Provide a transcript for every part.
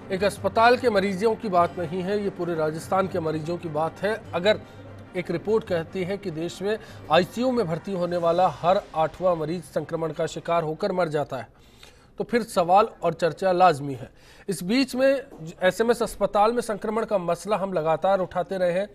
एक अस्पताल के मरीजों की बात नहीं है, ये पूरे राजस्थान के मरीजों की बात है। अगर एक रिपोर्ट कहती है कि देश में आईसीयू में भर्ती होने वाला हर 8वां मरीज संक्रमण का शिकार होकर मर जाता है, तो फिर सवाल और चर्चा लाजमी है। इस बीच में एसएमएस अस्पताल में संक्रमण का मसला हम लगातार उठाते रहे हैं।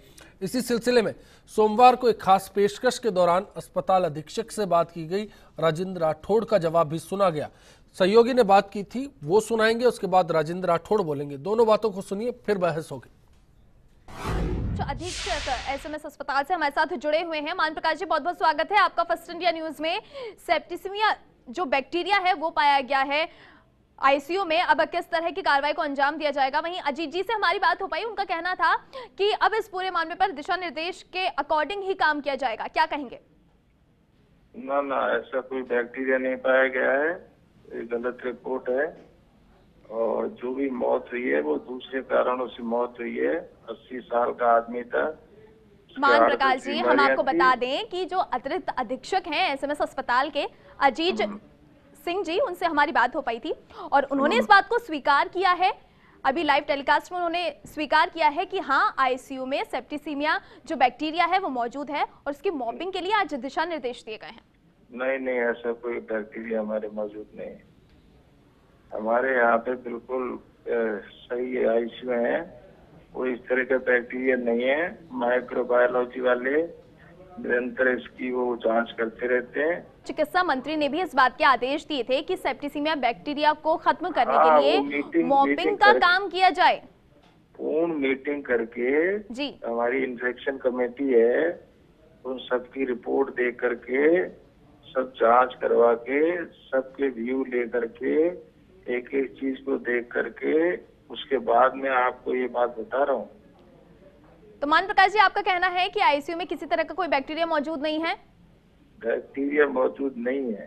इसी सिलसिले में सोमवार को एक खास पेशकश के दौरान अस्पताल अधीक्षक से बात की गई। राजेंद्र राठौड़ का जवाब भी सुना गया। सहयोगी ने बात की थी, वो सुनाएंगे, उसके बाद राजेंद्र राठौड़ बोलेंगे। दोनों बातों को सुनिए, फिर बहस होगी। अधीक्षक एसएमएस अस्पताल से हमारे साथ जुड़े हुए हैं। मान प्रकाश जी, बहुत बहुत स्वागत है आपका फर्स्ट इंडिया न्यूज में। सेप्टिसिमिया जो बैक्टीरिया है वो पाया गया है आईसीयू में। अब किस तरह की कार्रवाई को अंजाम दिया जाएगा? वहीं अजीत जी से हमारी बात हो पाई, उनका कहना था कि अब इस पूरे मामले पर दिशा निर्देश के अकॉर्डिंग ही काम किया जाएगा। क्या कहेंगे? ना ऐसा कोई बैक्टीरिया नहीं पाया गया है, ये गलत रिपोर्ट है। और जो भी मौत हुई है वो दूसरे कारणों से मौत हुई है। 80 साल का आदमी था। मान प्रकाश जी, हम आपको बता दें कि जो अतिरिक्त अधीक्षक हैं एसएमएस अस्पताल के, अजीत सिंह जी, उनसे हमारी बात हो पाई थी और उन्होंने इस बात को स्वीकार किया है। अभी लाइव टेलीकास्ट में उन्होंने स्वीकार किया है कि हाँ, आईसीयू में सेप्टिसिमिया जो बैक्टीरिया है वो मौजूद है और उसकी मॉपिंग के लिए आज दिशा निर्देश दिए गए हैं। नहीं, ऐसा कोई बैक्टीरिया हमारे मौजूद नहीं है। हमारे यहाँ पे बिल्कुल सही आईसीयू है, कोई इस तरह का बैक्टीरिया नहीं है। माइक्रोबायोलॉजी वाले निरंतर इसकी वो जांच करते रहते हैं। चिकित्सा मंत्री ने भी इस बात के आदेश दिए थे कि सेप्टिसिमिया बैक्टीरिया को खत्म करने के लिए मॉपिंग का काम किया जाए। पूर्ण मीटिंग करके जी, हमारी इन्फेक्शन कमेटी है, उन सबकी रिपोर्ट दे करके, सब जांच करवा के, सबके व्यू ले करके, एक एक चीज को देख करके, उसके बाद में आपको ये बात बता रहा हूँ। तो मान प्रकाश जी, आपका कहना है कि आईसीयू में किसी तरह का कोई बैक्टीरिया मौजूद नहीं है? बैक्टीरिया मौजूद नहीं है।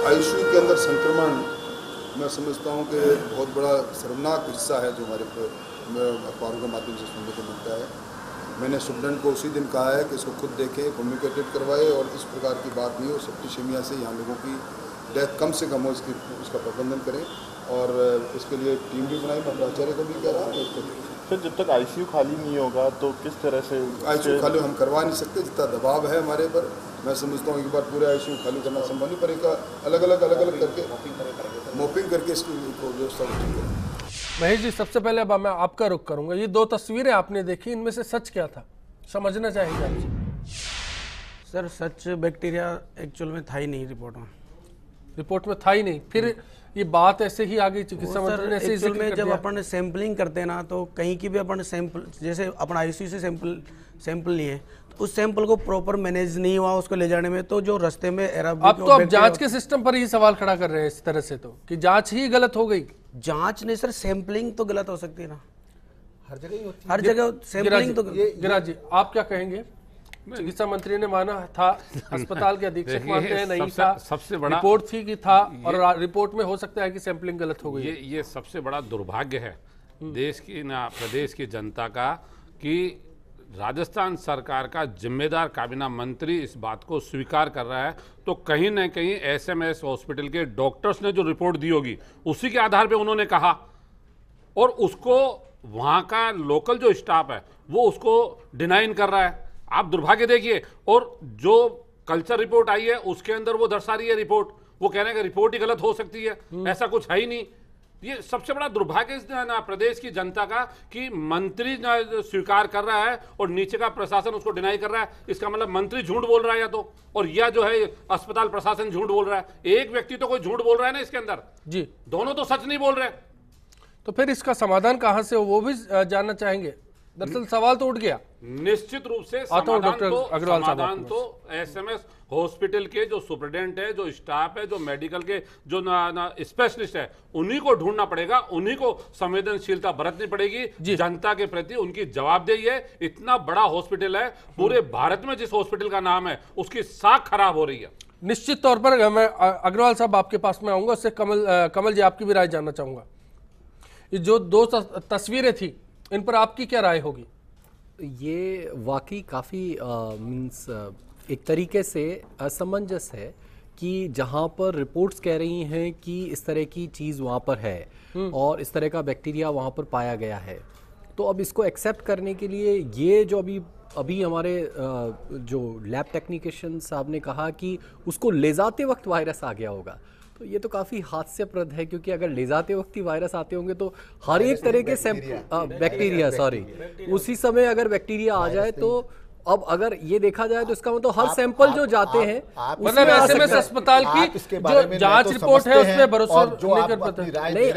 आईसीयू के अंदर संक्रमण मैं समझता हूँ कि बहुत बड़ा शर्मनाक हिस्सा है जो हमारे अखबारों के माध्यम से सुनने को मिलता है। मैंने सुप्रीडेंट को उसी दिन कहा है कि इसको खुद देखें, कम्युनिकेटेड करवाए और इस प्रकार की बात नहीं हो। सेप्टिसिमिया से यहाँ लोगों की डेथ कम से कम हो, इसका प्रबंधन करें और इसके लिए टीम भी बनाई। मैं प्राचार्य को भी कह रहा हूँ। फिर जब तक आईसीयू खाली नहीं होगा तो किस तरह से आईसीयू खाली हम करवा नहीं सकते, जितना दबाव है हमारे पर। मैं समझता हूँ एक बार पूरे आईसीयू खाली करना संभव नहीं, पर एक अलग अलग करके मॉपिंग करके इसकी व्यवस्था करें। महेश जी, सबसे पहले अब मैं आपका रुख करूंगा। ये 2 तस्वीरें आपने देखी, इनमें से सच क्या था, समझना चाहेंगे आपसे? सर, सच बैक्टीरिया एक्चुअल में था ही नहीं रिपोर्ट में था ही नहीं। फिर ये बात ऐसे ही आ गई, चिकित्सा मंत्री ने ऐसे में जब अपन सैंपलिंग करते हैं ना, तो कहीं की भी अपन सैंपल, जैसे अपन आईसीयू से सैंपल लिए तो उस सैंपल को प्रॉपर मैनेज नहीं हुआ उसको ले जाने में, तो जो रास्ते में अब तो आप जांच के सिस्टम पर ही सवाल खड़ा कर रहे हैं इस तरह से, तो कि जांच ही गलत हो गई। जांच नहीं सर, सैंपलिंग तो गलत हो सकती है ना, हर जगह सैंपलिंग तो। गिरा जी, आप क्या कहेंगे? चिकित्सा मंत्री ने माना था, अस्पताल के अधीक्षक मानते हैं नहीं था, सबसे बड़ा रिपोर्ट थी कि था, और रिपोर्ट में हो सकता है कि सैंपलिंग गलत हो गई। ये सबसे बड़ा दुर्भाग्य है देश की ना प्रदेश की जनता का कि राजस्थान सरकार का जिम्मेदार काबीना मंत्री इस बात को स्वीकार कर रहा है। तो कहीं ना कहीं एसएमएस हॉस्पिटल के डॉक्टर्स ने जो रिपोर्ट दी होगी उसी के आधार पे उन्होंने कहा, और उसको वहाँ का लोकल जो स्टाफ है वो उसको डिनाइन कर रहा है। आप दुर्भाग्य देखिए, और जो कल्चर रिपोर्ट आई है उसके अंदर वो दर्शा रही है रिपोर्ट, वो कह रहे हैं कि रिपोर्ट ही गलत हो सकती है, ऐसा कुछ है ही नहीं। ये सबसे बड़ा दुर्भाग्य ना प्रदेश की जनता का कि मंत्री स्वीकार कर रहा है और नीचे का प्रशासन उसको डिनाई कर रहा है। इसका मतलब मंत्री झूठ बोल रहा है या तो, और यह जो है अस्पताल प्रशासन झूठ बोल रहा है। एक व्यक्ति तो कोई झूठ बोल रहा है ना इसके अंदर जी, दोनों तो सच नहीं बोल रहे। तो फिर इसका समाधान कहां से हो वो भी जानना चाहेंगे। दरअसल सवाल तो उठ गया। निश्चित रूप से समाधान तो एसएमएस हॉस्पिटल के जो सुप्रीडेंट है, जो स्टाफ है, जो मेडिकल के जो स्पेशलिस्ट है, उन्हीं को ढूंढना पड़ेगा, उन्हीं को संवेदनशीलता बरतनी पड़ेगी जनता के प्रति, उनकी जवाबदेही है। इतना बड़ा हॉस्पिटल है, पूरे भारत में जिस हॉस्पिटल का नाम है उसकी साख खराब हो रही है। निश्चित तौर पर मैं अग्रवाल साहब आपके पास में आऊंगा, उससे कमल जी आपकी भी राय जानना चाहूंगा। ये जो 2 तस्वीरें थी इन पर आपकी क्या राय होगी? ये वाकई काफ़ी मीन्स एक तरीके से असमंजस है कि जहां पर रिपोर्ट्स कह रही हैं कि इस तरह की चीज़ वहां पर है और इस तरह का बैक्टीरिया वहां पर पाया गया है, तो अब इसको एक्सेप्ट करने के लिए ये जो अभी हमारे जो लैब टेक्नीशियन साहब ने कहा कि उसको ले जाते वक्त वायरस आ गया होगा, तो ये तो काफ़ी हास्यप्रद है, क्योंकि अगर ले जाते वक्त ही वायरस आते होंगे तो हर एक तरह के बैक्टीरिया उसी समय अगर बैक्टीरिया आ जाए तो अब अगर ये देखा जाए तो इसका मतलब हर सैंपल जो जाते हैं मतलब एसएमएस अस्पताल की जो जांच रिपोर्ट है उसमें भरोसा नहीं कर पाते। नहीं,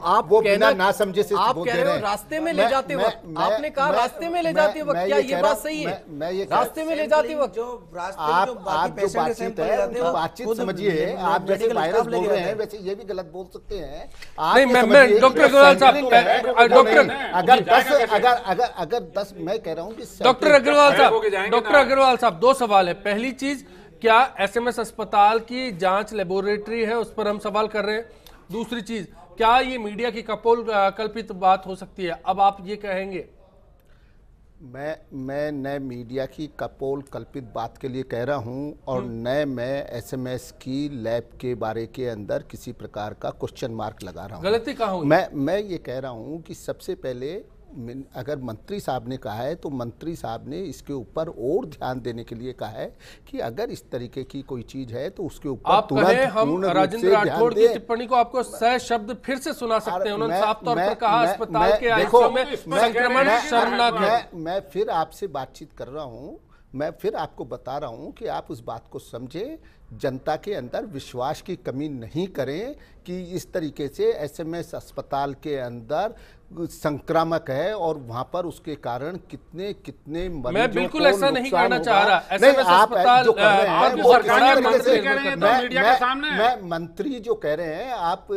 आप कहना ना समझे से आप कह रहे हो रास्ते में ले जाते वक्त, आपने कहा रास्ते में ले जाते वक्त, क्या ये बात सही है? रास्ते में ले जाते वक्त आप जो बातचीत है बातचीत समझिए। आप जैसे वायरस बोल रहे हैं वैसे ये भी गलत बोल सकते हैं। नहीं, मैं डॉक्टर अग्रवाल साहब, अगर 10 मैं कह रहा हूँ कि डॉक्टर अग्रवाल साहब 2 सवाल है। पहली चीज, क्या एसएमएस अस्पताल की जांच लेबोरेटरी है, उस पर हम सवाल कर रहे हैं। दूसरी चीज, क्या ये मीडिया की कल्पित बात हो सकती है? अब आप ये कहेंगे। मैं न मीडिया की कल्पित बात के लिए कह रहा हूं और न मैं एसएमएस की लैब के बारे के अंदर किसी प्रकार का क्वेश्चन मार्क लगा रहा हूं। गलती कहाँ हुई? मैं ये कह रहा हूं कि सबसे पहले अगर मंत्री साहब ने कहा है तो मंत्री साहब ने इसके ऊपर और ध्यान देने के लिए कहा है कि अगर इस तरीके की कोई चीज है तो उसके ऊपर तुरंत हम राजेंद्र राठौड़ की टिप्पणी को आपको सह शब्द फिर से सुना सकते हैं। उन्होंने साफ तौर पर कहा अस्पताल के आईसीयू में संक्रमण शर्मनाक है। मैं फिर आपसे बातचीत कर रहा हूं, मैं फिर आपको बता रहा हूं कि आप उस बात को समझें, जनता के अंदर विश्वास की कमी नहीं करें कि इस तरीके से एसएमएस अस्पताल के अंदर संक्रामक है और वहां पर उसके कारण कितने मैं बिल्कुल ऐसा नहीं कहना चाह रहा। एसएमएस अस्पताल जो कर रहे हैं मैं मंत्री जो कह रहे हैं, आप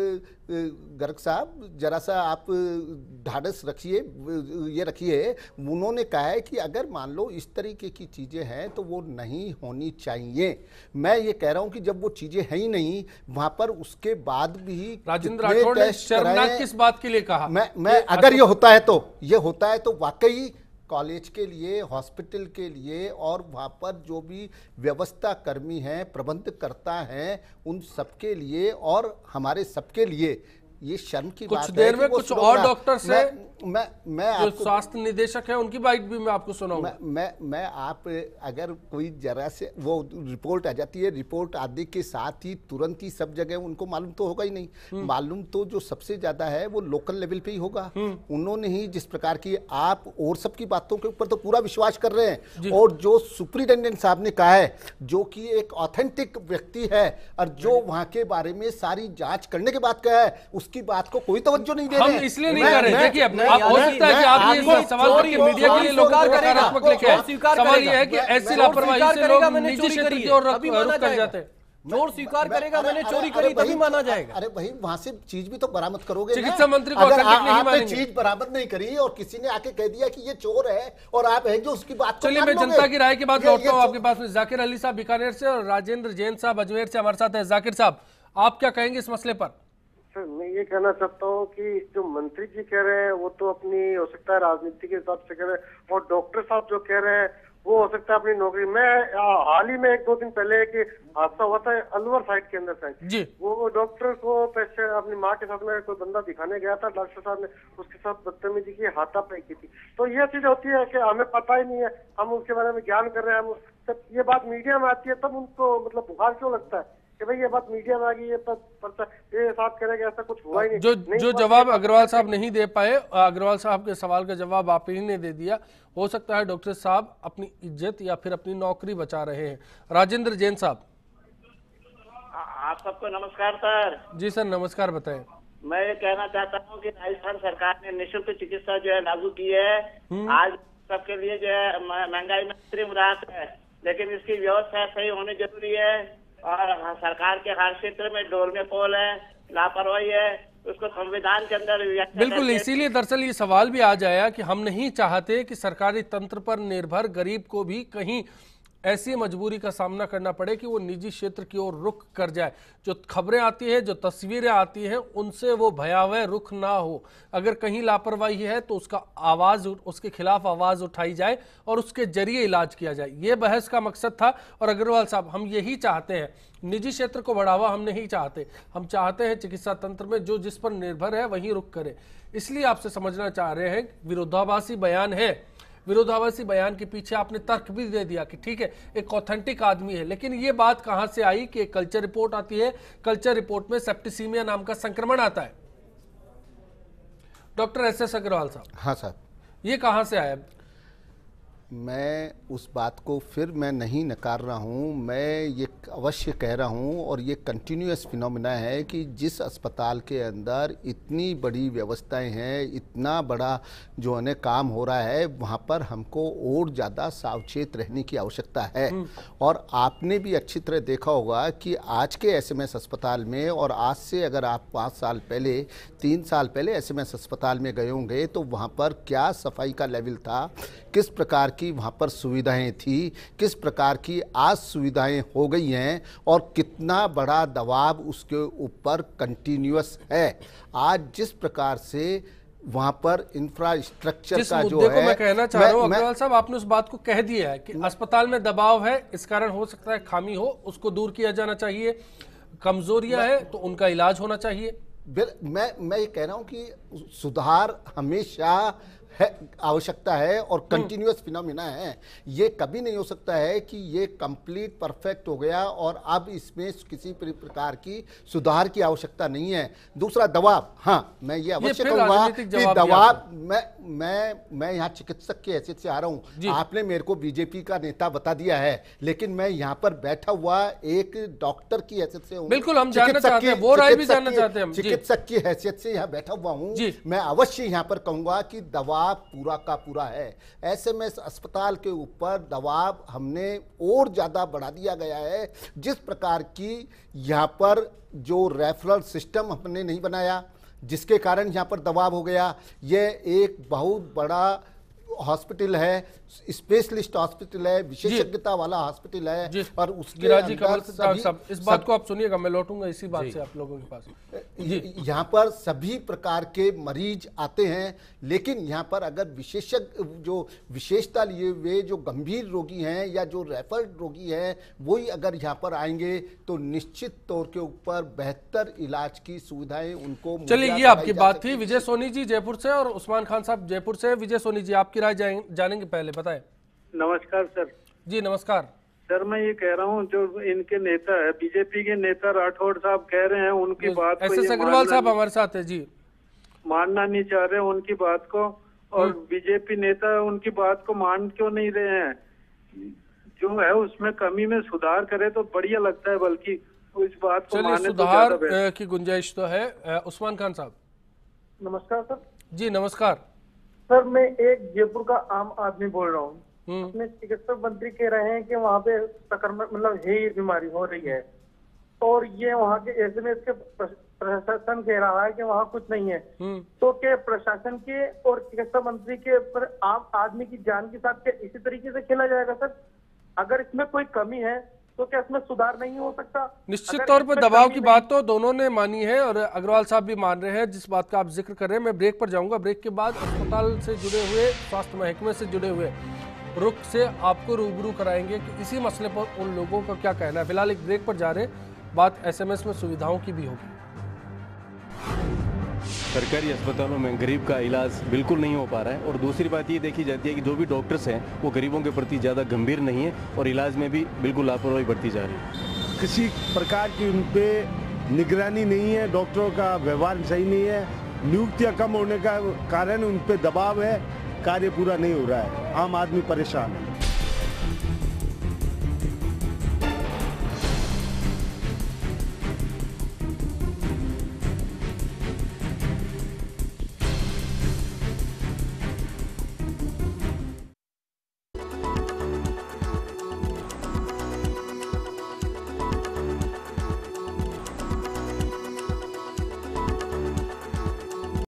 गर्ग साहब जरा सा आप ढाढ़स रखिए, ये रखिए। उन्होंने कहा है कि अगर मान लो इस तरीके की चीजें हैं तो वो नहीं होनी चाहिए। मैं ये कह रहा हूं कि जब वो चीजें हैं ही नहीं वहां पर, उसके बाद भी राजेंद्र राठौड़ ने शर्मनाक किस बात के लिए कहा? मैं अगर ये होता है तो वाकई कॉलेज के लिए, हॉस्पिटल के लिए और वहाँ पर जो भी व्यवस्था कर्मी हैं, प्रबंध करता हैं, उन सबके लिए और हमारे सबके लिए ये शर्म की बात है। कुछ देर में कुछ और डॉक्टर से मैं जो स्वास्थ्य निदेशक है उनकी बाइट भी मैं आपको सुनाऊंगा। मैं आप अगर कोई जरा से वो रिपोर्ट आ जाती है, रिपोर्ट आने के साथ ही तुरंत ही सब जगह उनको मालूम तो होगा ही नहीं। मालूम तो जो सबसे ज्यादा है वो लोकल लेवल पे ही होगा। उन्होंने ही जिस प्रकार की आप और सबकी बातों के ऊपर तो पूरा विश्वास कर रहे हैं, और जो सुप्रिंटेंडेंट साहब ने कहा है जो कि एक ऑथेंटिक व्यक्ति है और जो वहां के बारे में सारी जांच करने के बाद कहा है, उसकी बात को कोई तवज्जो नहीं दे रहे। हम इसलिए नहीं कर रहे। देखिए, आप हो सकता है कि आप ये सवाल करके मीडिया के लिए लोगों को सकारात्मक लेके आए। सवाल ये है कि ऐसी लापरवाही से लोग निजी क्षेत्र की ओर रुख कर जाते हैं। चोर स्वीकार करेगा मैंने चोरी करी तभी माना जाएगा। अरे वही वहां से चीज भी तो बरामद करोगे। चिकित्सा मंत्री को अगर आपने चीज बरामद नहीं करी और किसी ने आके कह दिया कि ये चोर है और आप है जो उसकी बात। चलिए, मैं जनता की राय के बाद लौटता हूँ आपके पास में। जाकिर अली साहब बीकानेर से और राजेंद्र जैन साहब अजमेर से हमारे साथ है। जाकिर साहब, आप क्या कहेंगे इस मसले पर? सर, मैं ये कहना चाहता हूँ कि जो मंत्री जी कह रहे हैं वो तो अपनी हो सकता है राजनीति के हिसाब से कह रहे हैं, और डॉक्टर साहब जो कह रहे हैं वो हो सकता है अपनी नौकरी। मैं हाल ही में 1-2 दिन पहले एक हादसा हुआ था अलवर साइड के अंदर साइड जी। वो डॉक्टर को पेशेंट अपनी माँ के साथ में कोई बंदा दिखाने गया था, डॉक्टर साहब ने उसके साथ बदतमीजी की, हाथापाई की थी। तो ये चीज होती है कि हमें पता ही नहीं है, हम उसके बारे में ज्ञान कर रहे हैं। हम जब ये बात मीडिया में आती है तब उनको मतलब बुखार क्यों लगता है कि भाई ये बात मीडिया में आ गई, ये साथ करेगा, ऐसा कुछ हुआ ही नहीं। जो जवाब अग्रवाल साहब नहीं दे पाए, अग्रवाल साहब के सवाल का जवाब आप ही ने दे दिया। हो सकता है डॉक्टर साहब अपनी इज्जत या फिर अपनी नौकरी बचा रहे हैं। राजेंद्र जैन साहब, आप सबको नमस्कार सर। जी सर, नमस्कार, बताएं। मैं ये कहना चाहता हूँ कि राजस्थान सरकार ने निःशुल्क चिकित्सा जो है लागू की है। आज सबके लिए जो है महंगाई में अंतरिम राहत है, लेकिन इसकी व्यवस्था सही होनी जरूरी है। और सरकार के हर क्षेत्र में डोल में पोल है, लापरवाही है, उसको संविधान के अंदर बिल्कुल। इसीलिए दरअसल ये सवाल भी आ जाया कि हम नहीं चाहते कि सरकारी तंत्र पर निर्भर गरीब को भी कहीं ऐसी मजबूरी का सामना करना पड़े कि वो निजी क्षेत्र की ओर रुख कर जाए। जो खबरें आती है, जो तस्वीरें आती हैं, उनसे वो भयावह रुख ना हो। अगर कहीं लापरवाही है तो उसके खिलाफ आवाज उठाई जाए और उसके जरिए इलाज किया जाए। ये बहस का मकसद था। और अग्रवाल साहब, हम यही चाहते हैं, निजी क्षेत्र को बढ़ावा हम नहीं चाहते, हम चाहते हैं चिकित्सा तंत्र में जो जिस पर निर्भर है वहीं रुख करे। इसलिए आपसे समझना चाह रहे हैं, विरोधाभासी बयान है, विरोधाभासी बयान के पीछे आपने तर्क भी दे दिया कि ठीक है, एक ऑथेंटिक आदमी है, लेकिन ये बात कहां से आई कि एक कल्चर रिपोर्ट आती है, कल्चर रिपोर्ट में सेप्टिसीमिया नाम का संक्रमण आता है। Doctor SS. अग्रवाल साहब, हाँ साहब, ये कहां से आया? मैं उस बात को फिर मैं नहीं नकार रहा हूँ, मैं ये अवश्य कह रहा हूँ और ये कंटिन्यूअस फिनोमिना है कि जिस अस्पताल के अंदर इतनी बड़ी व्यवस्थाएं हैं, इतना बड़ा जो है काम हो रहा है, वहाँ पर हमको और ज़्यादा सावचेत रहने की आवश्यकता है। और आपने भी अच्छी तरह देखा होगा कि आज के एसएमएस अस्पताल में और आज से अगर आप 5 साल पहले 3 साल पहले एसएमएस अस्पताल में गए होंगे तो वहाँ पर क्या सफाई का लेवल था, किस प्रकार की वहाँ पर सुविधाएं थी, किस प्रकार की आज सुविधाएं हो गई हैं और कितना बड़ा दबाव उसके ऊपर कंटिन्यूअस है। आज जिस प्रकार से वहाँ पर इंफ्रास्ट्रक्चर का जो है, मैं कहना चाह रहा हूँ अग्रवाल साहब, आपने उस बात को कह दिया है कि अस्पताल में दबाव है, इस कारण हो सकता है खामी हो, उसको दूर किया जाना चाहिए, कमजोरियां है तो उनका इलाज होना चाहिए। मैं ये कह रहा हूँ कि सुधार हमेशा है, आवश्यकता है और कंटिन्यूअस फिनोमिना है। ये कभी नहीं हो सकता है कि ये कंप्लीट परफेक्ट हो गया और अब इसमें किसी प्रकार की सुधार की आवश्यकता नहीं है। दूसरा दबाव, हाँ मैं ये अवश्य कहूंगा कि दबाव, मैं यहाँ चिकित्सक की हैसियत से आ रहा हूँ, आपने मेरे को बीजेपी का नेता बता दिया है, लेकिन मैं यहाँ पर बैठा हुआ एक डॉक्टर की हैसियत से हूँ। बिल्कुल, हम जानना चाहते हैं, वो राय भी जानना चाहते हैं। चिकित्सक की हैसियत से यहाँ बैठा हुआ हूँ, मैं अवश्य यहाँ पर कहूंगा कि दबाव पूरा का पूरा है। एसएमएस अस्पताल के ऊपर दबाव हमने और ज्यादा बढ़ा दिया गया है। जिस प्रकार की यहाँ पर जो रेफरल सिस्टम हमने नहीं बनाया, जिसके कारण यहाँ पर दबाव हो गया। ये एक बहुत बड़ा हॉस्पिटल है, स्पेशलिस्ट हॉस्पिटल है, विशेषज्ञता वाला हॉस्पिटल है और उसके गिराजी कमल साहब, इस बात को आप सुनिएगा, मैं लौटूंगा इसी बात से आप लोगों के पास। यहाँ पर सभी प्रकार के मरीज आते हैं, लेकिन यहाँ पर अगर विशेषज्ञ जो विशेषता लिए हुए जो गंभीर रोगी हैं या जो रेफर्ड रोगी हैं, वही अगर यहाँ पर आएंगे तो निश्चित तौर के ऊपर बेहतर इलाज की सुविधाएं उनको। चलिए, ये आपकी बात थी। विजय सोनी जी जयपुर से और उस्मान खान साहब जयपुर से। विजय सोनी जी, आपकी राय जानेंगे, पहले बताएं। नमस्कार सर। जी नमस्कार सर, मैं ये कह रहा हूँ जो इनके नेता है, बीजेपी के नेता राठौड़ साहब कह रहे हैं, उनकी बात को एस.एस. अग्रवाल साहब हमारे साथ है जी, मानना नहीं चाह रहे उनकी बात को, और बीजेपी नेता उनकी बात को मान क्यों नहीं रहे हैं? जो है उसमें कमी में सुधार करे तो बढ़िया लगता है, बल्कि इस बात को माने तो सुधार की गुंजाइश तो है। उस्मान खान साहब। नमस्कार सर। जी नमस्कार सर, मैं एक जयपुर का आम आदमी बोल रहा हूँ। अपने चिकित्सक मंत्री कह रहे हैं कि वहाँ पे संक्रमण मतलब है बीमारी हो रही है, और ये वहाँ के एसएमएस के प्रशासन कह रहा है कि वहाँ कुछ नहीं है। तो क्या प्रशासन के और चिकित्सा मंत्री के ऊपर आम आदमी की जान के साथ क्या इसी तरीके से खेला जाएगा सर? अगर इसमें कोई कमी है तो क्या इसमें सुधार नहीं हो सकता? निश्चित तौर पर दबाव की बात तो दोनों ने मानी है और अग्रवाल साहब भी मान रहे हैं। जिस बात का आप जिक्र कर रहे हैं, मैं ब्रेक पर जाऊंगा। ब्रेक के बाद अस्पताल से जुड़े हुए, स्वास्थ्य महकमे से जुड़े हुए रुख से आपको रूबरू कराएंगे कि इसी मसले पर उन लोगों का क्या कहना है। फिलहाल एक ब्रेक पर जा रहे हैं, बात एसएमएस में सुविधाओं की भी होगी। सरकारी अस्पतालों में गरीब का इलाज बिल्कुल नहीं हो पा रहा है, और दूसरी बात ये देखी जाती है कि जो भी डॉक्टर्स हैं वो गरीबों के प्रति ज़्यादा गंभीर नहीं है और इलाज में भी बिल्कुल लापरवाही बढ़ती जा रही है। किसी प्रकार की उन पर निगरानी नहीं है, डॉक्टरों का व्यवहार सही नहीं है, नियुक्तियाँ कम होने का कारण उन पर दबाव है, कार्य पूरा नहीं हो रहा है, आम आदमी परेशान है।